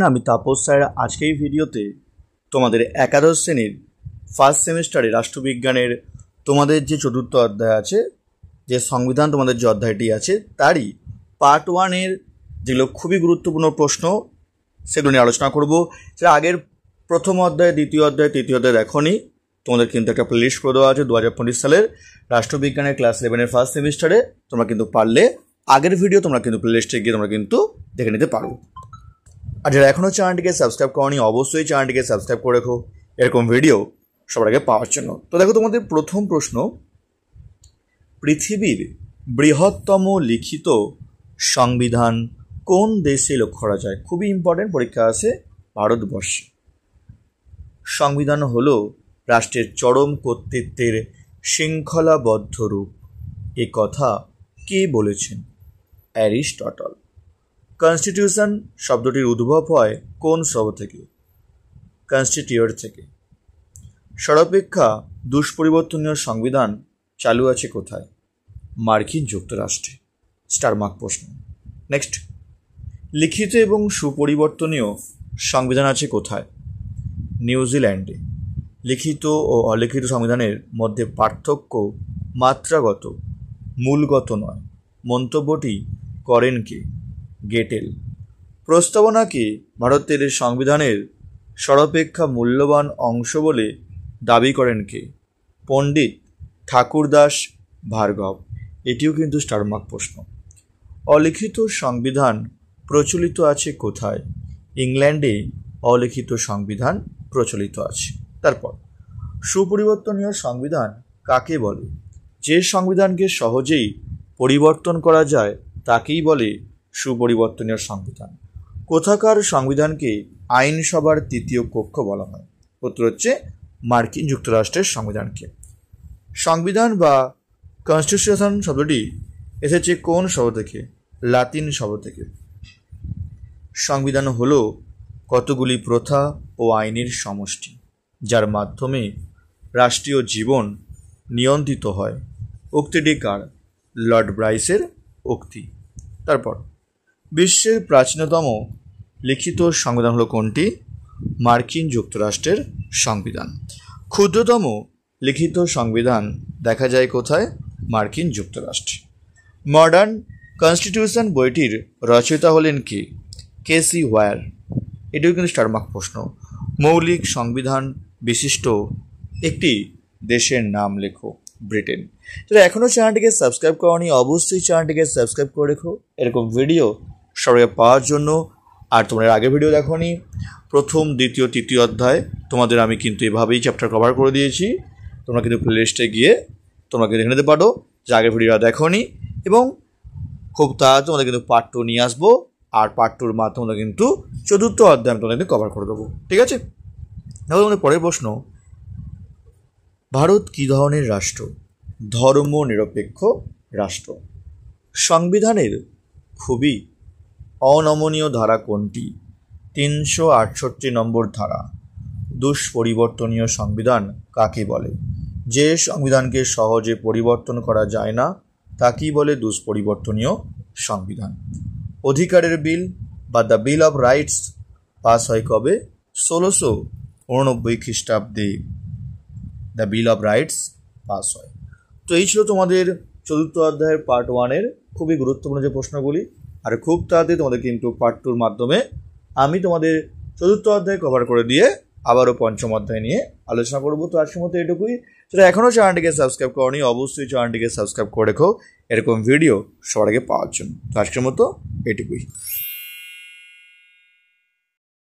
আমি তাপস স্যার। আজকে এই ভিডিওতে তোমাদের একাদশ শ্রেণীর ফার্স্ট সেমিস্টারে রাষ্ট্রবিজ্ঞানের তোমাদের যে চতুর্থ অধ্যায় আছে, যে সংবিধান তোমাদের যে অধ্যায়টি আছে, তারই পার্ট 1-এর যেগুলো খুবই গুরুত্বপূর্ণ প্রশ্ন সেগুলো নিয়ে আলোচনা করব। সেটা আগের প্রথম অধ্যায়, দ্বিতীয় অধ্যায়, তৃতীয় অধ্যায় দেখোনি, তোমাদের কিন্তু একটা প্লেলিস্ট করে দেওয়া আছে 2025 সালের রাষ্ট্রবিজ্ঞানের ক্লাস 11-এর ফার্স্ট সেমিস্টারে। তোমরা কিন্তু পারলে আগের ভিডিও তোমরা কিন্তু প্লেলিস্টে গিয়ে তোমরা কিন্তু দেখে নিতে পারো। আর যারা এখনও চ্যানেলটিকে সাবস্ক্রাইব করনি, অবশ্যই চ্যানেলটিকে সাবস্ক্রাইব করে রেখো এরকম ভিডিও সবার আগে পাওয়ার জন্য। তো দেখো, তোমাদের প্রথম প্রশ্ন, পৃথিবীর বৃহত্তম লিখিত সংবিধান কোন দেশে লক্ষ্য করা যায়? খুবই ইম্পর্টেন্ট, পরীক্ষা আছে ভারতবর্ষে। সংবিধান হলো রাষ্ট্রের চরম কর্তৃত্বের শৃঙ্খলাবদ্ধ রূপ। এ কথা কে বলেছেন? অ্যারিস্টটল। কনস্টিটিউশন শব্দটির উদ্ভব হয় কোন শব্দ থেকে? কনস্টিটিউট থেকে। সর্বাপেক্ষা দুষ্পরিবর্তনীয় সংবিধান চালু আছে কোথায়? মার্কিন যুক্তরাষ্ট্রে। স্টার মার্ক প্রশ্ন। নেক্সট, লিখিত এবং সুপরিবর্তনীয় সংবিধান আছে কোথায়? নিউজিল্যান্ডে। লিখিত ও অলিখিত সংবিধানের মধ্যে পার্থক্য মাত্রাগত, মূলগত নয়। মন্তব্যটি করেন কে? গেটেল। প্রস্তাবনাকে ভারতের সংবিধানের সর্বাপেক্ষা মূল্যবান অংশ বলে দাবি করেন কে? পণ্ডিত ঠাকুরদাস ভার্গব। এটিও কিন্তু স্টার মার্ক প্রশ্ন। অলিখিত সংবিধান প্রচলিত আছে কোথায়? ইংল্যান্ডে অলিখিত সংবিধান প্রচলিত আছে। তারপর, সুপরিবর্তনীয় সংবিধান কাকে বলে? যে সংবিধানকে সহজেই পরিবর্তন করা যায় তাকেই বলে সুপরিবর্তনীয় সংবিধান। কোথাকার সংবিধানকে আইনসভার তৃতীয় কক্ষ বলা হয়? উত্তর হচ্ছে মার্কিন যুক্তরাষ্ট্রের সংবিধানকে। সংবিধান বা কনস্টিটিউশন শব্দটি এসেছে কোন শব্দ থেকে? লাতিন শব্দ থেকে। সংবিধান হলো কতগুলি প্রথা ও আইনের সমষ্টি, যার মাধ্যমে রাষ্ট্রীয় জীবন নিয়ন্ত্রিত হয়। উক্তিটি কার? লর্ড ব্রাইসের উক্তি। তারপর, বিশ্বের প্রাচীনতম লিখিত সংবিধান হলো কোনটি? মার্কিন যুক্তরাষ্ট্রের সংবিধান। ক্ষুদ্রতম লিখিত সংবিধান দেখা যায় কোথায়? মার্কিন যুক্তরাষ্ট্রে। মডার্ন কনস্টিটিউশন বইটির রচয়িতা হলেন কে? কেসি ওয়্যার। এটিও কিন্তু স্টার মার্ক প্রশ্ন। মৌলিক সংবিধান বিশিষ্ট একটি দেশের নাম লেখো। ব্রিটেন। যারা এখনও চ্যানেলটিকে সাবস্ক্রাইব করনি, অবশ্যই চ্যানেলটিকে সাবস্ক্রাইব করে রেখো এরকম ভিডিও সবাই পাওয়ার জন্য। আর তোমরা আগে ভিডিও দেখোনি, প্রথম, দ্বিতীয়, তৃতীয় অধ্যায় তোমাদের আমি কিন্তু এভাবেই চ্যাপ্টার কভার করে দিয়েছি। তোমরা কিন্তু প্লেলিস্টে গিয়ে তোমরা কিন্তু দেখে নিতে পারো যে আগের ভিডিওটা দেখোনি। এবং খুব তাড়াতাড়ি তোমাদের কিন্তু পার্ট 2 নিয়ে আসবো। আর পার্ট 2-র মাধ্যমে তোমরা কিন্তু চতুর্থ অধ্যায় আমি তোমাদের কভার করে দেবো। ঠিক আছে? তাহলে তোমাদের পরের প্রশ্ন, ভারত কী ধরনের রাষ্ট্র? ধর্মনিরপেক্ষ রাষ্ট্র। সংবিধানের খুবই অনমনীয় ধারা কোনটি? 368 নম্বর ধারা। দুষ্পরিবর্তনীয় সংবিধান কাকে বলে? যে সংবিধানকে সহজে পরিবর্তন করা যায় না তাকেই বলে দুষ্পরিবর্তনীয় সংবিধান। অধিকারের বিল বা the bill of rights pass হয় কবে? 1689 খ্রিস্টাব্দে the bill of rights pass হয়। তো এই ছিল তোমাদের চতুর্থ অধ্যায়ের পার্ট 1-এর খুবই গুরুত্বপূর্ণ যে প্রশ্নগুলি। আর খুব তাড়াতাড়ি তোমাদের কিন্তু পার্ট 2-র মাধ্যমে আমি তোমাদের চতুর্থ অধ্যায় কভার করে দিয়ে আবারও পঞ্চম অধ্যায় নিয়ে আলোচনা করবো। তো আজকের মতো এটুকুই। যারা এখনও চ্যানেলটিকে সাবস্ক্রাইব করনি, অবশ্যই চ্যানেলটিকে সাবস্ক্রাইব করে রেখো এরকম ভিডিও সবার আগে পাওয়ার জন্য। তো আজকের মতো এটুকুই।